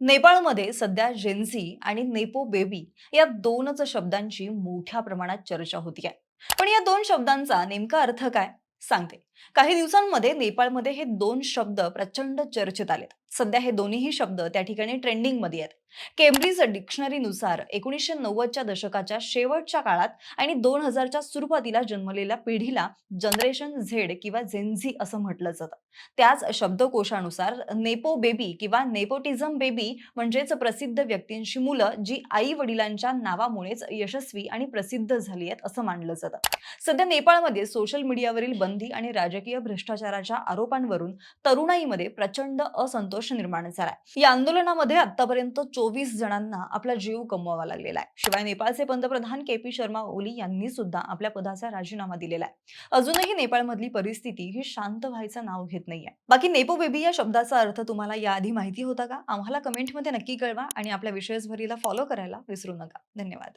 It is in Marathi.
नेपाळमध्ये सध्या जेन्झी आणि नेपो बेबी या दोनच शब्दांची मोठ्या प्रमाणात चर्चा होतीये. पण या दोन शब्दांचा नेमका अर्थ काय? सांगते. काही दिवसांमध्ये नेपाळमध्ये हे दोन शब्द प्रचंड चर्चेत आलेत. सध्या हे दोन्हीही शब्द त्या ठिकाणी ट्रेंडिंगमध्ये आहेत. केम्ब्रिज डिक्शनरीनुसार 1990च्या दशकाच्या शेवटच्या काळात आणि 2000च्या सुरुवातीला जन्मलेल्या पिढीला जनरेशन झेड किंवा जेन्झी असं म्हटलं जातं. त्याच शब्दकोशानुसार नेपो बेबी किंवा नेपोटिझम बेबी म्हणजेच प्रसिद्ध व्यक्तींची मुलं जी आई वडिलांच्या नावामुळेच यशस्वी आणि प्रसिद्ध झाली आहेत असं मानलं जातं. सध्या नेपाळमध्ये सोशल मीडियावरील बंदी आणि राजकीय भ्रष्टाचाराच्या आरोपांवरून तरुणाईमध्ये प्रचंड असंतोष निर्माण झालाय. या आंदोलनामध्ये आतापर्यंत 24 जणांना आपला जीव गमवावा लागलेला आहे. शिवाय नेपाळचे पंतप्रधान के. पी. शर्मा ओली यांनी सुद्धा आपल्या पदाचा राजीनामा दिलेला आहे. अजूनही नेपाळमधली परिस्थिती ही शांत व्हायचं नाव घेत नाहीये. बाकी नेपो बेबी या शब्दाचा अर्थ तुम्हाला याआधी माहिती होता का? आम्हाला कमेंटमध्ये नक्की कळवा आणि आपल्या विशेष भरीला फॉलो करायला विसरू नका. धन्यवाद.